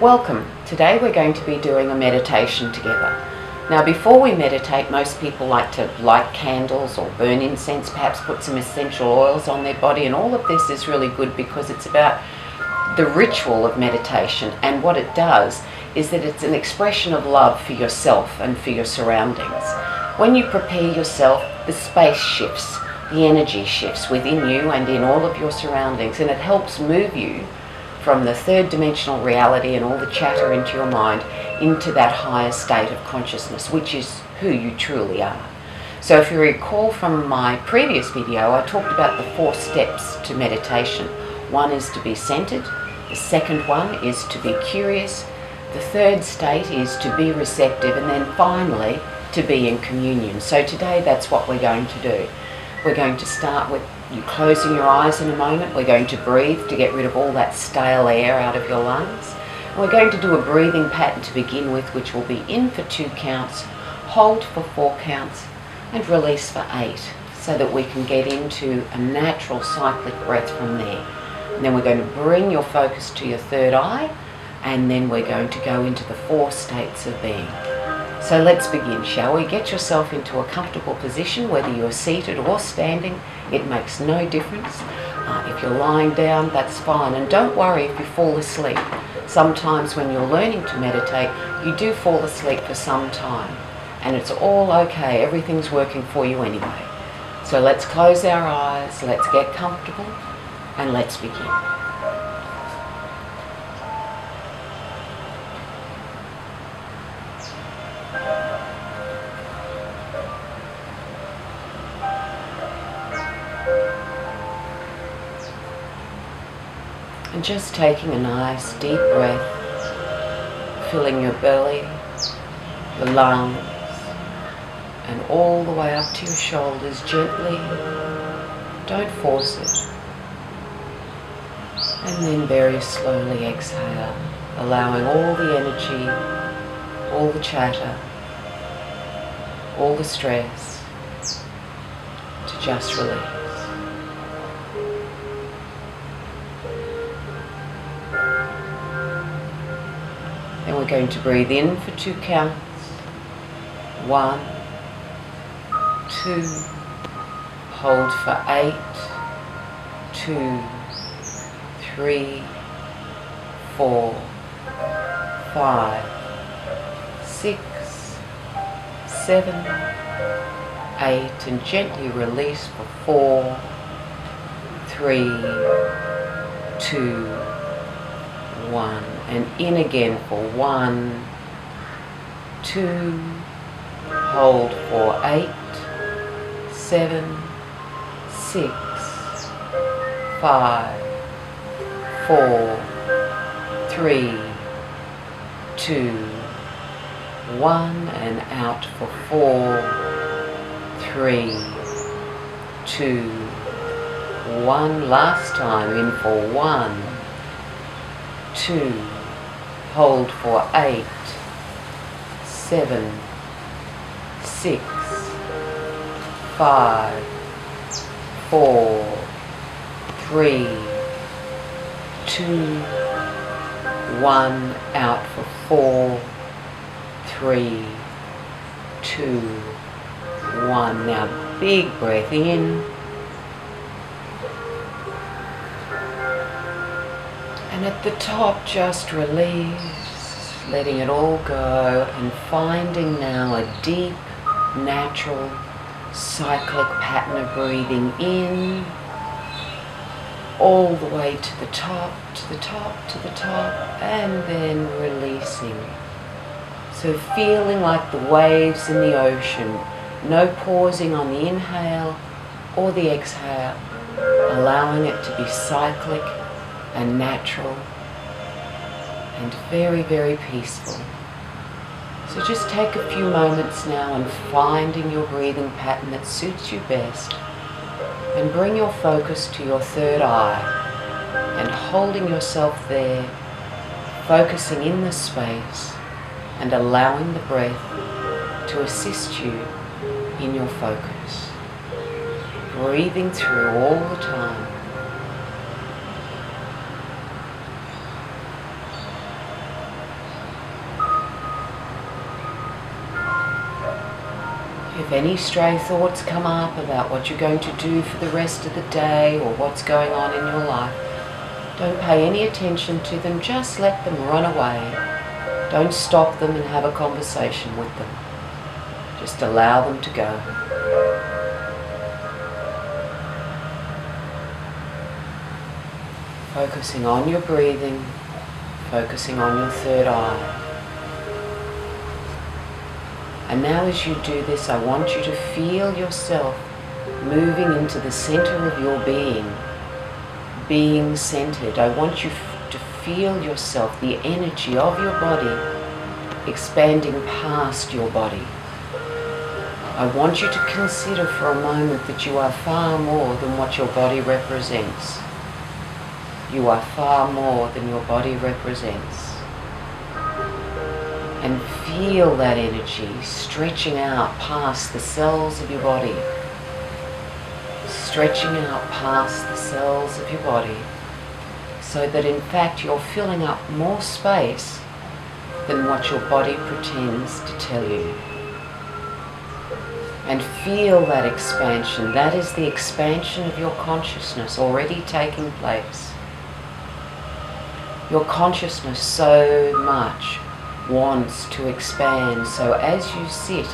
Welcome. Today we're going to be doing a meditation together. Now before we meditate, most people like to light candles or burn incense, perhaps put some essential oils on their body, and all of this is really good because it's about the ritual of meditation, and what it does is that it's an expression of love for yourself and for your surroundings. When you prepare yourself, the space shifts, the energy shifts within you and in all of your surroundings, and it helps move you from the third dimensional reality and all the chatter into your mind into that higher state of consciousness, which is who you truly are. So if you recall from my previous video, I talked about the 4 steps to meditation. One is to be centered, the second one is to be curious, the third state is to be receptive, and then finally to be in communion. So today that's what we're going to do. We're going to start with you closing your eyes in a moment. We're going to breathe to get rid of all that stale air out of your lungs. And we're going to do a breathing pattern to begin with, which will be in for 2 counts, hold for 4 counts, and release for 8, so that we can get into a natural cyclic breath from there. And then we're going to bring your focus to your third eye, and then we're going to go into the 4 states of being. So let's begin, shall we? Get yourself into a comfortable position, whether you're seated or standing, it makes no difference. If you're lying down, that's fine, and don't worry if you fall asleep. Sometimes when you're learning to meditate, you do fall asleep for some time, and it's all okay, everything's working for you anyway. So let's close our eyes, let's get comfortable, and let's begin. And just taking a nice deep breath, filling your belly, your lungs, and all the way up to your shoulders gently. Don't force it. And then very slowly exhale, allowing all the energy, all the chatter, all the stress to just release. Then we're going to breathe in for 2 counts. 1, 2, hold for 8, 2, 3, 4, 5, 6, 7, 8, and gently release for 4, 3, 2, 1, and in again for 1, 2, hold for 8, 7, 6, 5, 4, 3, 2, 1, and out for 4, 3, 2, 1. Last time, in for 1, 2, hold for 8, 7, 6, 5, 4, 3, 2, 1, out for 4, 3, 2, 1. Now big breath in. And at the top, just release, letting it all go, and finding now a deep, natural, cyclic pattern of breathing in, all the way to the top, to the top, to the top, and then releasing. So feeling like the waves in the ocean, no pausing on the inhale or the exhale, allowing it to be cyclic and natural and very, very peaceful. So just take a few moments now and finding your breathing pattern that suits you best, and bring your focus to your third eye and holding yourself there, focusing in the space and allowing the breath to assist you in your focus. Breathing through all the time. If any stray thoughts come up about what you're going to do for the rest of the day or what's going on in your life, don't pay any attention to them, just let them run away. Don't stop them and have a conversation with them. Just allow them to go. Focusing on your breathing, focusing on your third eye. And now as you do this, I want you to feel yourself moving into the center of your being centered. I want you to feel yourself, the energy of your body, expanding past your body. I want you to consider for a moment that you are far more than what your body represents. You are far more than your body represents. And feel that energy stretching out past the cells of your body. Stretching out past the cells of your body, so that in fact you're filling up more space than what your body pretends to tell you. And feel that expansion. That is the expansion of your consciousness already taking place. Your consciousness so much wants to expand. So as you sit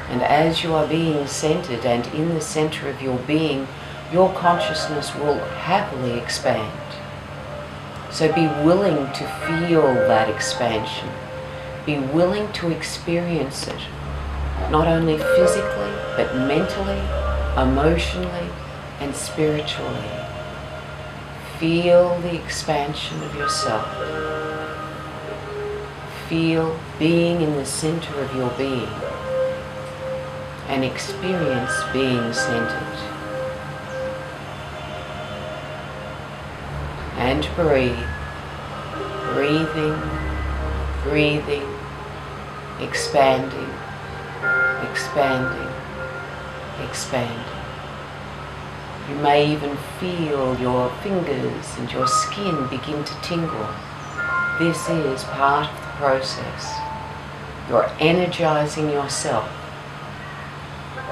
and as you are being centered and in the center of your being, your consciousness will happily expand. So be willing to feel that expansion. Be willing to experience it, not only physically, but mentally, emotionally, and spiritually. Feel the expansion of yourself. Feel being in the center of your being, and experience being centered. And breathe. Breathing, breathing, expanding, expanding, expanding. You may even feel your fingers and your skin begin to tingle. This is part of the process. You're energizing yourself.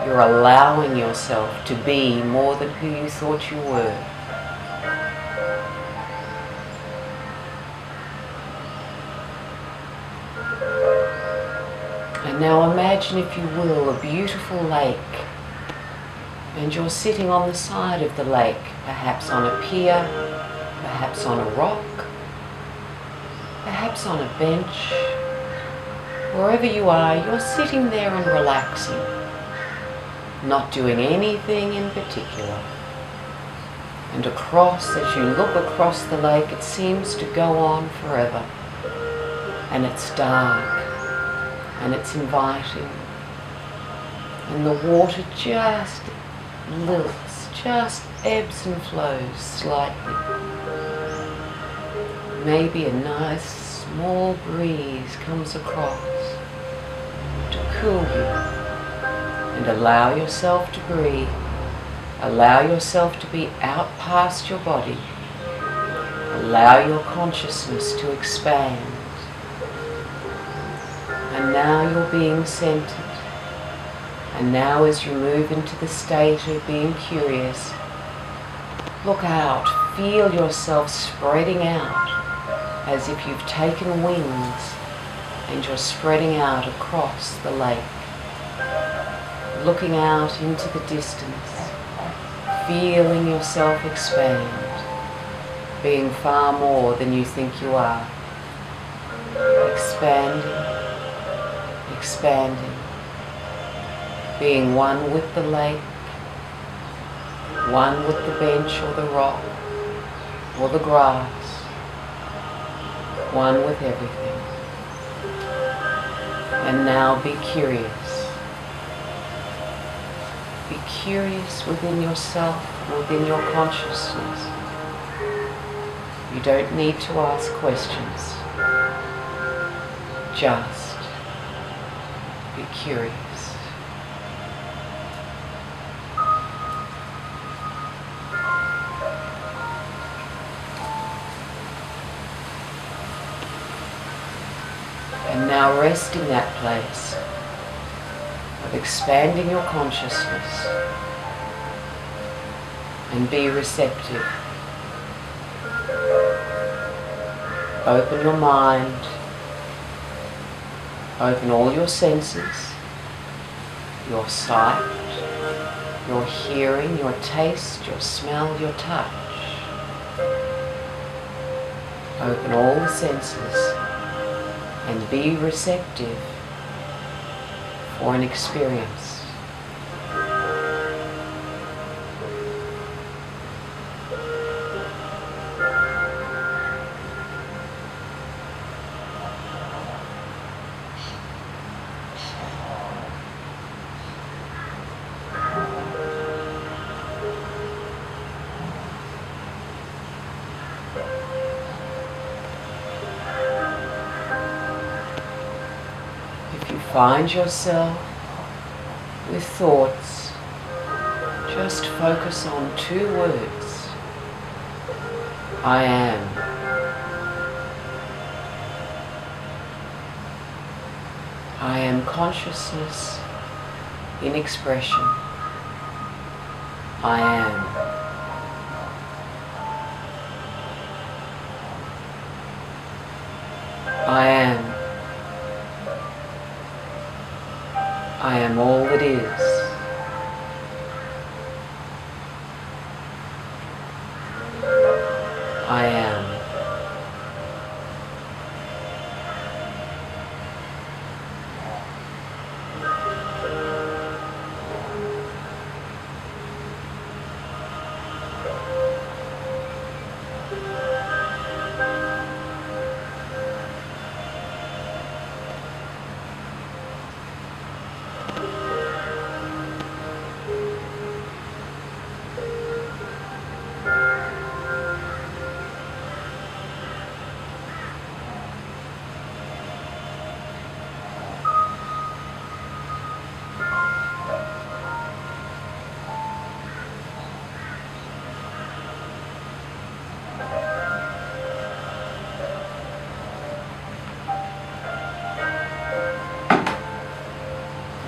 You're allowing yourself to be more than who you thought you were. And now imagine, if you will, a beautiful lake. And you're sitting on the side of the lake, perhaps on a pier, perhaps on a rock, perhaps on a bench. Wherever you are, you're sitting there and relaxing, not doing anything in particular. And across, as you look across the lake, it seems to go on forever. And it's dark, and it's inviting. And the water just lilts, just ebbs and flows slightly. Maybe a nice small breeze comes across to cool you. And allow yourself to breathe. Allow yourself to be out past your body. Allow your consciousness to expand. And now you're being centered. And now as you move into the state of being curious, look out, feel yourself spreading out as if you've taken wings and you're spreading out across the lake. Looking out into the distance, feeling yourself expand, being far more than you think you are. Expanding, expanding, being one with the lake, one with the bench or the rock or the grass, one with everything. And now be curious. Be curious within yourself, within your consciousness. You don't need to ask questions. Just be curious. And now rest in that place. of expanding your consciousness, and be receptive. Open your mind, open all your senses, your sight, your hearing, your taste, your smell, your touch. Open all the senses and be receptive for an experience. Find yourself with thoughts, just focus on 2 words. I am. I am consciousness in expression. I am. I am. I am all that is. I am.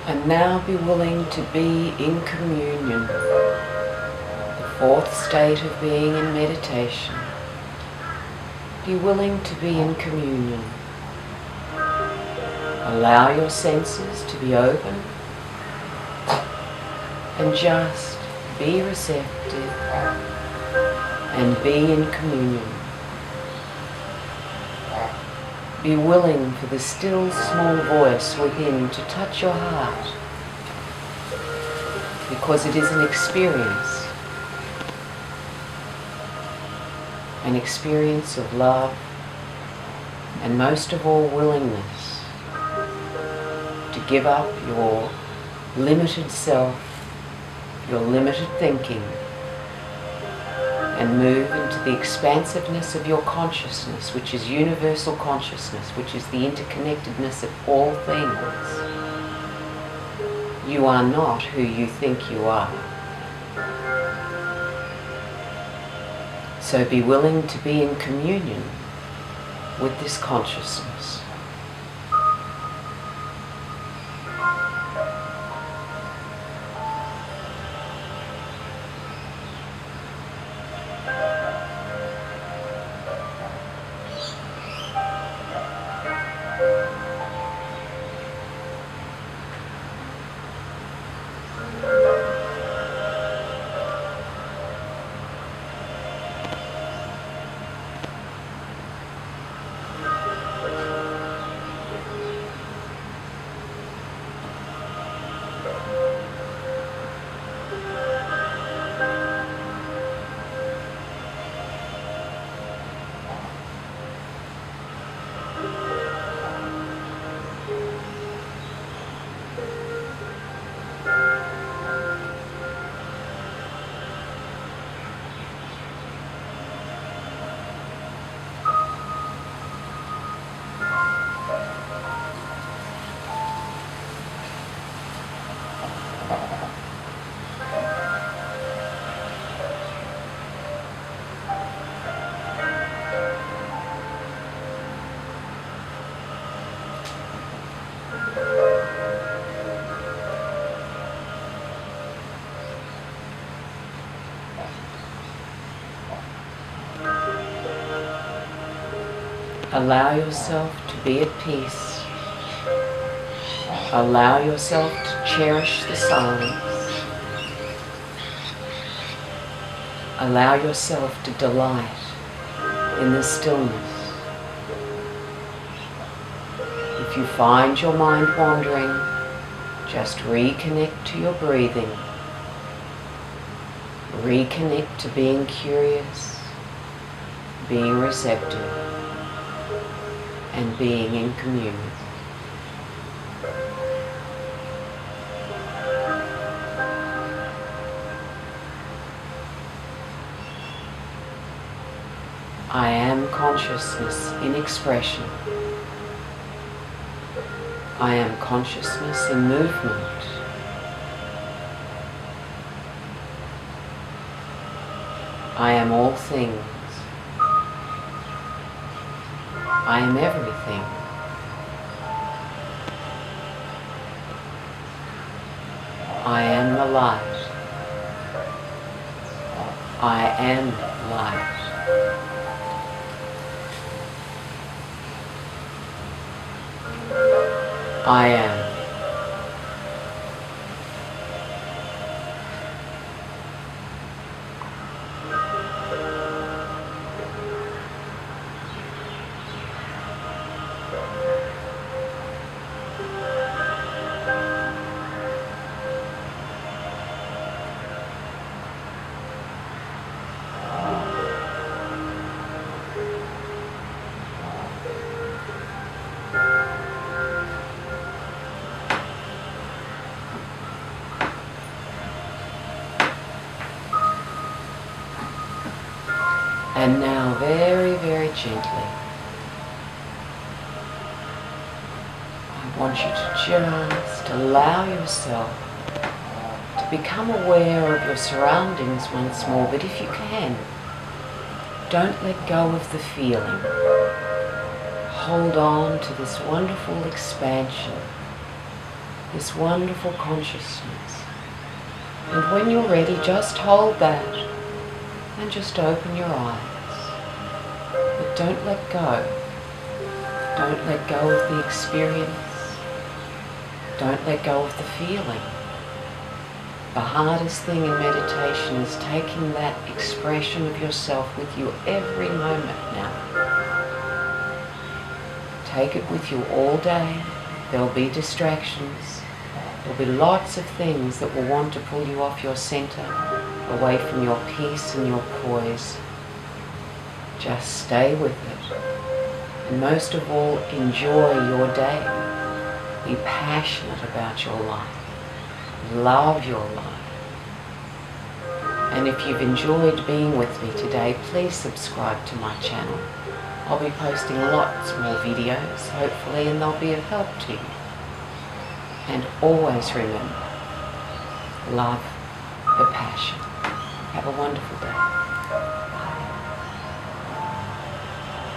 And now be willing to be in communion, the 4th state of being in meditation. Be willing to be in communion. Allow your senses to be open and just be receptive and be in communion. Be willing for the still small voice within to touch your heart, because it is an experience of love, and most of all willingness to give up your limited self, your limited thinking, and move into the expansiveness of your consciousness, which is universal consciousness, which is the interconnectedness of all things. You are not who you think you are. So be willing to be in communion with this consciousness. Allow yourself to be at peace. Allow yourself to cherish the silence. Allow yourself to delight in the stillness. If you find your mind wandering, just reconnect to your breathing. Reconnect to being curious, being receptive, and being in communion. I am consciousness in expression. I am consciousness in movement. I am all things. I am everything. I am the light. I am light. I am. And now, very, very gently, I want you to just allow yourself to become aware of your surroundings once more, but if you can, don't let go of the feeling. Hold on to this wonderful expansion, this wonderful consciousness. And when you're ready, just hold that and just open your eyes. But don't let go. Don't let go of the experience. Don't let go of the feeling. The hardest thing in meditation is taking that expression of yourself with you every moment now. Take it with you all day. There'll be distractions. There'll be lots of things that will want to pull you off your center, away from your peace and your poise. Just stay with it. And most of all, enjoy your day. Be passionate about your life. Love your life. And if you've enjoyed being with me today, please subscribe to my channel. I'll be posting lots more videos, hopefully, and they'll be of help to you. And always remember, love the passion. Have a wonderful day.